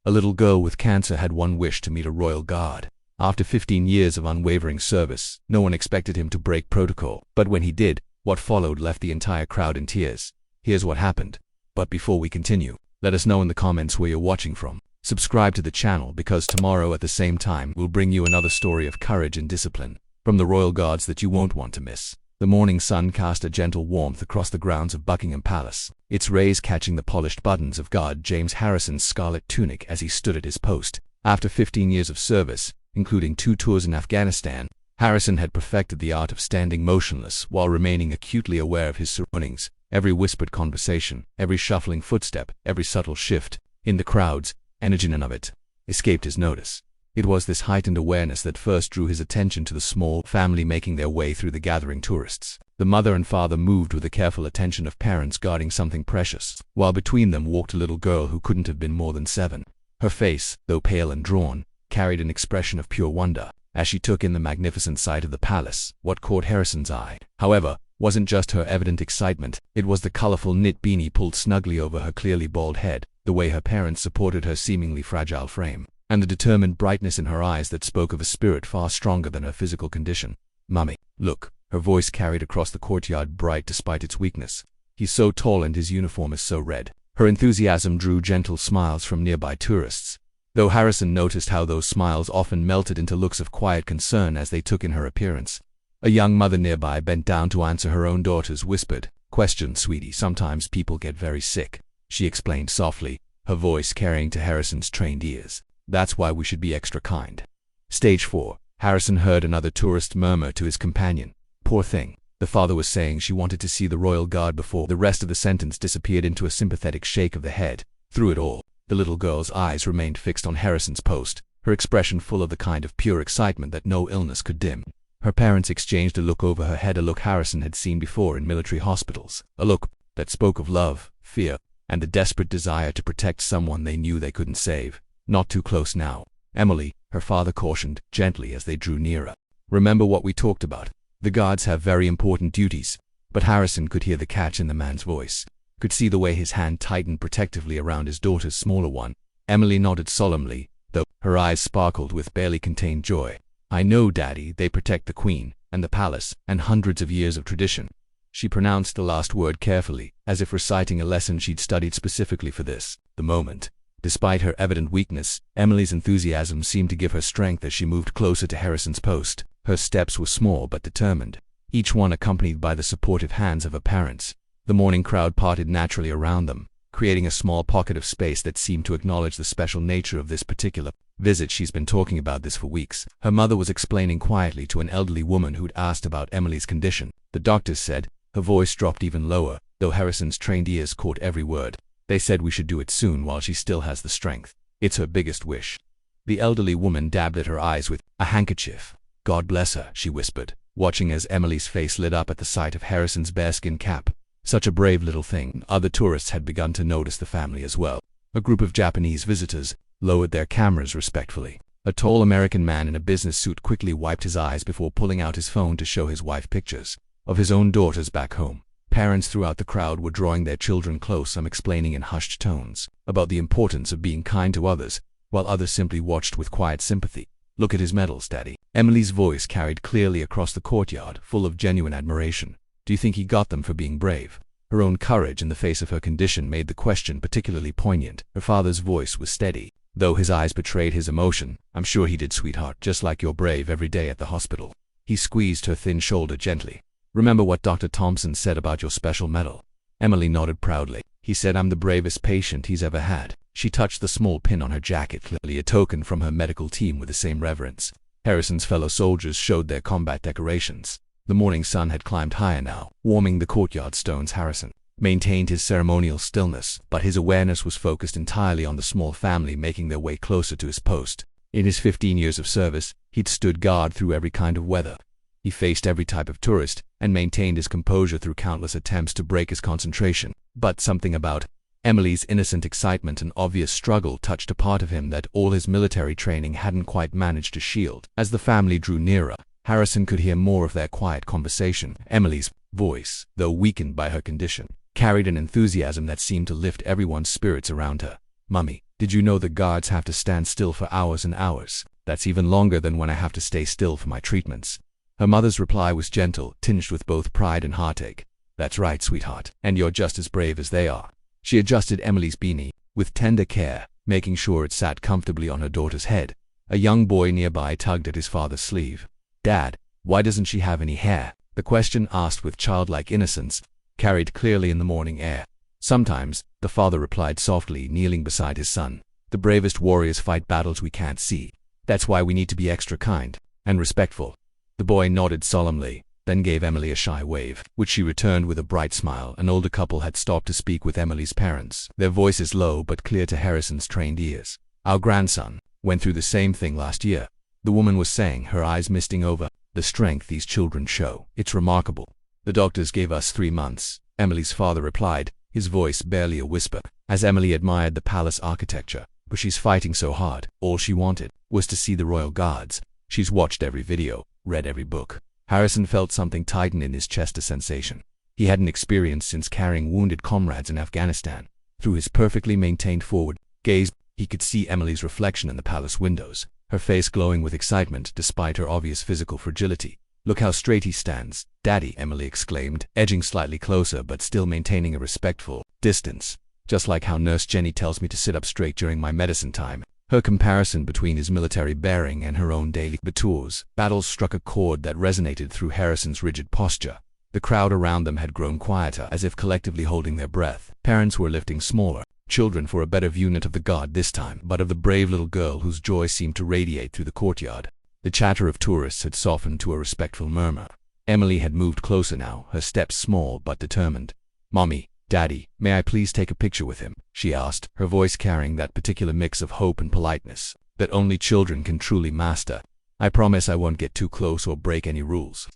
A little girl with cancer had one wish: to meet a royal guard. After 15 years of unwavering service, no one expected him to break protocol. But when he did, what followed left the entire crowd in tears. Here's what happened. But before we continue, let us know in the comments where you're watching from. Subscribe to the channel, because tomorrow at the same time we'll bring you another story of courage and discipline from the royal guards that you won't want to miss. The morning sun cast a gentle warmth across the grounds of Buckingham Palace, its rays catching the polished buttons of Guard James Harrison's scarlet tunic as he stood at his post. After 15 years of service, including 2 tours in Afghanistan, Harrison had perfected the art of standing motionless while remaining acutely aware of his surroundings. Every whispered conversation, every shuffling footstep, every subtle shift in the crowd's energy and of it escaped his notice. It was this heightened awareness that first drew his attention to the small family making their way through the gathering tourists. The mother and father moved with the careful attention of parents guarding something precious, while between them walked a little girl who couldn't have been more than 7. Her face, though pale and drawn, carried an expression of pure wonder as she took in the magnificent sight of the palace. What caught Harrison's eye, however, wasn't just her evident excitement. It was the colorful knit beanie pulled snugly over her clearly bald head, the way her parents supported her seemingly fragile frame, and the determined brightness in her eyes that spoke of a spirit far stronger than her physical condition. "Mummy, look," her voice carried across the courtyard, bright despite its weakness. "He's so tall and his uniform is so red." Her enthusiasm drew gentle smiles from nearby tourists, though Harrison noticed how those smiles often melted into looks of quiet concern as they took in her appearance. A young mother nearby bent down to answer her own daughter's whispered question. "Sweetie, sometimes people get very sick," she explained softly, her voice carrying to Harrison's trained ears. "That's why we should be extra kind." Stage 4. Harrison heard another tourist murmur to his companion, "Poor thing." The father was saying she wanted to see the royal guard before the rest of the sentence disappeared into a sympathetic shake of the head. Through it all, the little girl's eyes remained fixed on Harrison's post, her expression full of the kind of pure excitement that no illness could dim. Her parents exchanged a look over her head, a look Harrison had seen before in military hospitals, a look that spoke of love, fear, and the desperate desire to protect someone they knew they couldn't save. "Not too close now, Emily," her father cautioned gently as they drew nearer. "Remember what we talked about. The guards have very important duties." But Harrison could hear the catch in the man's voice, could see the way his hand tightened protectively around his daughter's smaller one. Emily nodded solemnly, though her eyes sparkled with barely contained joy. "I know, Daddy, they protect the Queen, and the palace, and hundreds of years of tradition." She pronounced the last word carefully, as if reciting a lesson she'd studied specifically for this. The moment. Despite her evident weakness, Emily's enthusiasm seemed to give her strength as she moved closer to Harrison's post. Her steps were small but determined, each one accompanied by the supportive hands of her parents. The morning crowd parted naturally around them, creating a small pocket of space that seemed to acknowledge the special nature of this particular visit. "She's been talking about this for weeks," her mother was explaining quietly to an elderly woman who'd asked about Emily's condition. "The doctors said," her voice dropped even lower, though Harrison's trained ears caught every word. "They said we should do it soon while she still has the strength. It's her biggest wish." The elderly woman dabbed at her eyes with a handkerchief. "God bless her," she whispered, watching as Emily's face lit up at the sight of Harrison's bearskin cap. Such a brave little thing. Other tourists had begun to notice the family as well. A group of Japanese visitors lowered their cameras respectfully. A tall American man in a business suit quickly wiped his eyes before pulling out his phone to show his wife pictures of his own daughters back home. Parents throughout the crowd were drawing their children close, some explaining in hushed tones about the importance of being kind to others, while others simply watched with quiet sympathy. "Look at his medals, Daddy." Emily's voice carried clearly across the courtyard, full of genuine admiration. "Do you think he got them for being brave?" Her own courage in the face of her condition made the question particularly poignant. Her father's voice was steady, though his eyes betrayed his emotion. "I'm sure he did, sweetheart, just like you're brave every day at the hospital." He squeezed her thin shoulder gently. "Remember what Dr. Thompson said about your special medal?" Emily nodded proudly. "He said I'm the bravest patient he's ever had." She touched the small pin on her jacket, clearly a token from her medical team, with the same reverence. Harrison's fellow soldiers showed their combat decorations. The morning sun had climbed higher now, warming the courtyard stones. Harrison maintained his ceremonial stillness, but his awareness was focused entirely on the small family making their way closer to his post. In his 15 years of service, he'd stood guard through every kind of weather. He faced every type of tourist and maintained his composure through countless attempts to break his concentration. But something about Emily's innocent excitement and obvious struggle touched a part of him that all his military training hadn't quite managed to shield. As the family drew nearer, Harrison could hear more of their quiet conversation. Emily's voice, though weakened by her condition, carried an enthusiasm that seemed to lift everyone's spirits around her. "Mummy, Did you know the guards have to stand still for hours and hours? That's even longer than when I have to stay still for my treatments." Her mother's reply was gentle, tinged with both pride and heartache. "That's right, sweetheart, and you're just as brave as they are." She adjusted Emily's beanie with tender care, making sure it sat comfortably on her daughter's head. A young boy nearby tugged at his father's sleeve. "Dad, why doesn't she have any hair?" The question, asked with childlike innocence, carried clearly in the morning air. "Sometimes," the father replied softly, kneeling beside his son. "The bravest warriors fight battles we can't see. That's why we need to be extra kind and respectful." The boy nodded solemnly, then gave Emily a shy wave, which she returned with a bright smile. An older couple had stopped to speak with Emily's parents, their voices low but clear to Harrison's trained ears. "Our grandson went through the same thing last year," the woman was saying, her eyes misting over. "The strength these children show, it's remarkable." "The doctors gave us 3 months," Emily's father replied, his voice barely a whisper, as Emily admired the palace architecture. "But she's fighting so hard. All she wanted was to see the royal guards. She's watched every video, read every book." Harrison felt something tighten in his chest, a sensation he hadn't experienced since carrying wounded comrades in Afghanistan. Through his perfectly maintained forward gaze, he could see Emily's reflection in the palace windows, her face glowing with excitement despite her obvious physical fragility. "Look how straight he stands, Daddy," Emily exclaimed, edging slightly closer but still maintaining a respectful distance. "Just like how Nurse Jenny tells me to sit up straight during my medicine time." Her comparison between his military bearing and her own daily battles struck a chord that resonated through Harrison's rigid posture. The crowd around them had grown quieter, as if collectively holding their breath. Parents were lifting smaller children for a better view not of the guard this time, but of the brave little girl whose joy seemed to radiate through the courtyard. The chatter of tourists had softened to a respectful murmur. Emily had moved closer now, her steps small but determined. "Mommy, Daddy, may I please take a picture with him?" she asked, her voice carrying that particular mix of hope and politeness that only children can truly master. "I promise I won't get too close or break any rules."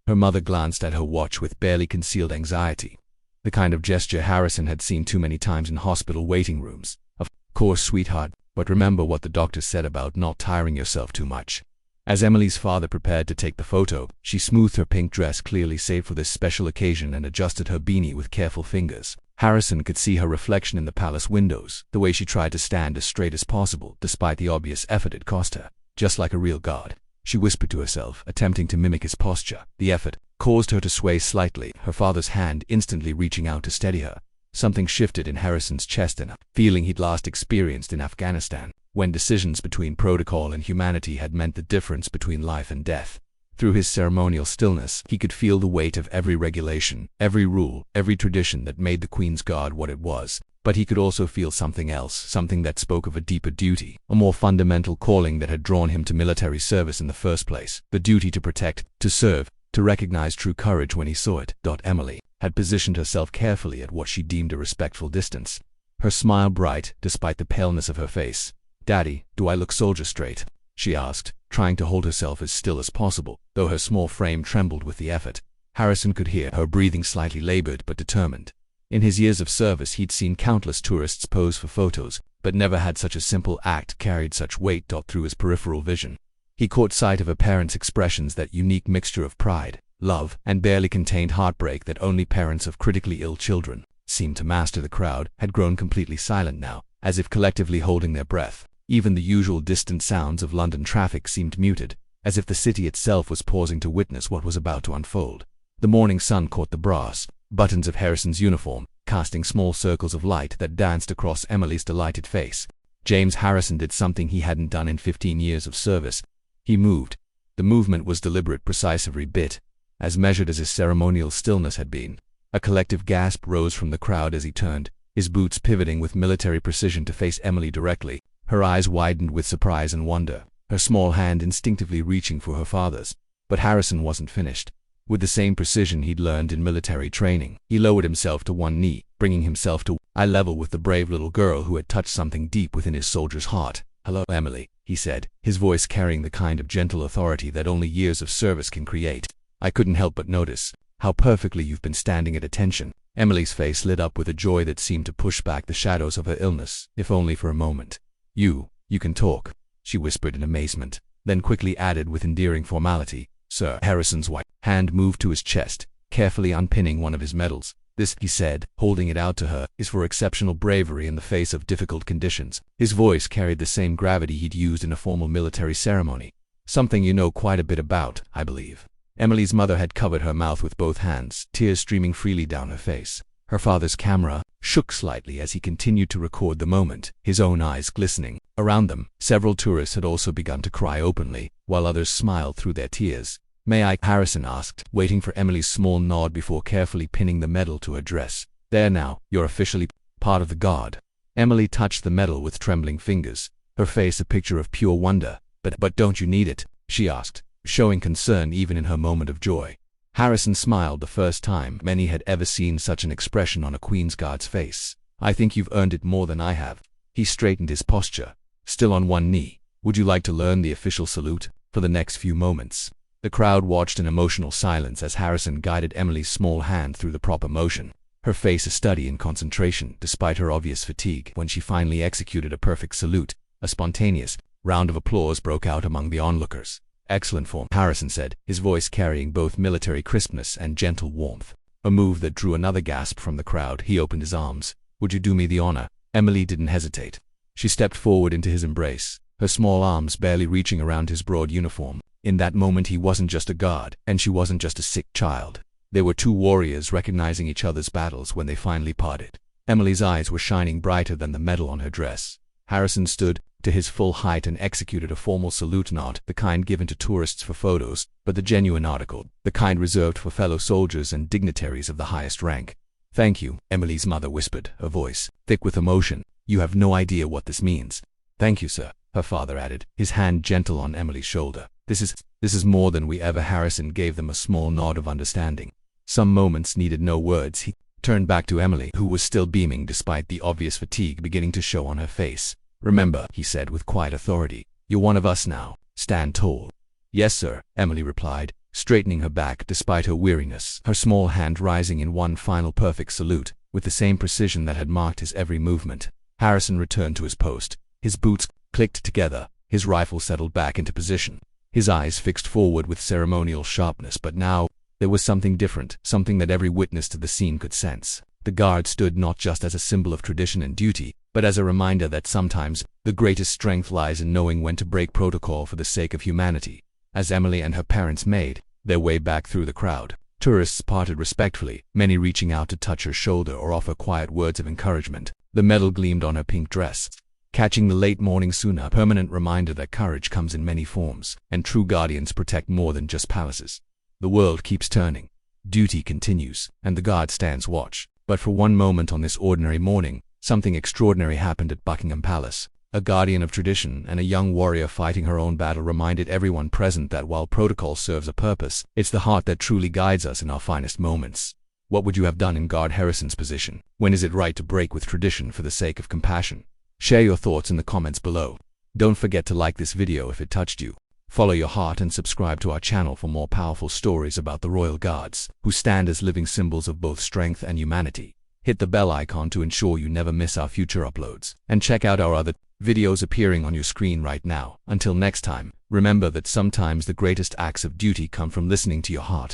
Her mother glanced at her watch with barely concealed anxiety, the kind of gesture Harrison had seen too many times in hospital waiting rooms. "Of course, sweetheart, but remember what the doctor said about not tiring yourself too much." As Emily's father prepared to take the photo, she smoothed her pink dress, clearly saved for this special occasion, and adjusted her beanie with careful fingers. Harrison could see her reflection in the palace windows, the way she tried to stand as straight as possible, despite the obvious effort it cost her. "Just like a real guard," she whispered to herself, attempting to mimic his posture. The effort caused her to sway slightly, her father's hand instantly reaching out to steady her. Something shifted in Harrison's chest, and a feeling he'd last experienced in Afghanistan, when decisions between protocol and humanity had meant the difference between life and death. Through his ceremonial stillness, he could feel the weight of every regulation, every rule, every tradition that made the Queen's Guard what it was. But he could also feel something else, something that spoke of a deeper duty, a more fundamental calling that had drawn him to military service in the first place. The duty to protect, to serve, to recognize true courage when he saw it. Emily had positioned herself carefully at what she deemed a respectful distance, her smile bright despite the paleness of her face. "Daddy, do I look soldier straight?" she asked, trying to hold herself as still as possible, though her small frame trembled with the effort. Harrison could hear her breathing, slightly labored but determined. In his years of service, he'd seen countless tourists pose for photos, but never had such a simple act carried such weight. Through his peripheral vision, he caught sight of her parents' expressions, that unique mixture of pride, love, and barely contained heartbreak that only parents of critically ill children seemed to master. The crowd had grown completely silent now, as if collectively holding their breath. Even the usual distant sounds of London traffic seemed muted, as if the city itself was pausing to witness what was about to unfold. The morning sun caught the brass buttons of Harrison's uniform, casting small circles of light that danced across Emily's delighted face. James Harrison did something he hadn't done in 15 years of service. He moved. The movement was deliberate, precise, every bit as measured as his ceremonial stillness had been. A collective gasp rose from the crowd as he turned, his boots pivoting with military precision to face Emily directly. Her eyes widened with surprise and wonder, her small hand instinctively reaching for her father's. But Harrison wasn't finished. With the same precision he'd learned in military training, he lowered himself to one knee, bringing himself to eye level with the brave little girl who had touched something deep within his soldier's heart. "Hello, Emily," he said, his voice carrying the kind of gentle authority that only years of service can create. "I couldn't help but notice how perfectly you've been standing at attention." Emily's face lit up with a joy that seemed to push back the shadows of her illness, if only for a moment. You can talk," she whispered in amazement, then quickly added with endearing formality, "Sir." Harrison's white hand moved to his chest, carefully unpinning one of his medals. This, he said, holding it out to her, is for exceptional bravery in the face of difficult conditions. His voice carried the same gravity he'd used in a formal military ceremony. Something you know quite a bit about, I believe. Emily's mother had covered her mouth with both hands, tears streaming freely down her face. Her father's camera shook slightly as he continued to record the moment, his own eyes glistening. Around them, several tourists had also begun to cry openly, while others smiled through their tears. "May I?" Harrison asked, waiting for Emily's small nod before carefully pinning the medal to her dress. "There now, you're officially part of the guard." Emily touched the medal with trembling fingers, her face a picture of pure wonder. But don't you need it?" she asked, showing concern even in her moment of joy. Harrison smiled, the first time many had ever seen such an expression on a Queen's Guard's face. "I think you've earned it more than I have." He straightened his posture, still on one knee. "Would you like to learn the official salute?" For the next few moments, the crowd watched in emotional silence as Harrison guided Emily's small hand through the proper motion, her face a study in concentration despite her obvious fatigue. When she finally executed a perfect salute, a spontaneous round of applause broke out among the onlookers. "Excellent form," Harrison said, his voice carrying both military crispness and gentle warmth. A move that drew another gasp from the crowd. He opened his arms. "Would you do me the honor?" Emily didn't hesitate. She stepped forward into his embrace, her small arms barely reaching around his broad uniform. In that moment he wasn't just a guard, and she wasn't just a sick child. They were two warriors recognizing each other's battles when they finally parted. Emily's eyes were shining brighter than the medal on her dress. Harrison stood to his full height and executed a formal salute, not the kind given to tourists for photos, but the genuine article, the kind reserved for fellow soldiers and dignitaries of the highest rank. "Thank you," Emily's mother whispered, her voice thick with emotion. "You have no idea what this means." "Thank you, sir," her father added, his hand gentle on Emily's shoulder. This is more than we ever." Harrison gave them a small nod of understanding. Some moments needed no words. He turned back to Emily, who was still beaming despite the obvious fatigue beginning to show on her face. "Remember," he said with quiet authority, "you're one of us now. Stand tall." "Yes, sir," Emily replied, straightening her back despite her weariness, her small hand rising in one final perfect salute, with the same precision that had marked his every movement. Harrison returned to his post. His boots clicked together, his rifle settled back into position, his eyes fixed forward with ceremonial sharpness. But now, there was something different, something that every witness to the scene could sense. The guard stood not just as a symbol of tradition and duty, but as a reminder that sometimes the greatest strength lies in knowing when to break protocol for the sake of humanity. As Emily and her parents made their way back through the crowd, tourists parted respectfully, many reaching out to touch her shoulder or offer quiet words of encouragement. The medal gleamed on her pink dress, catching the late morning sun, a permanent reminder that courage comes in many forms, and true guardians protect more than just palaces. The world keeps turning. Duty continues, and the guard stands watch. But for one moment on this ordinary morning, something extraordinary happened at Buckingham Palace. A guardian of tradition and a young warrior fighting her own battle reminded everyone present that while protocol serves a purpose, it's the heart that truly guides us in our finest moments. What would you have done in Guard Harrison's position? When is it right to break with tradition for the sake of compassion? Share your thoughts in the comments below. Don't forget to like this video if it touched you. Follow your heart and subscribe to our channel for more powerful stories about the Royal Guards, who stand as living symbols of both strength and humanity. Hit the bell icon to ensure you never miss our future uploads, and check out our other videos appearing on your screen right now. Until next time, remember that sometimes the greatest acts of duty come from listening to your heart.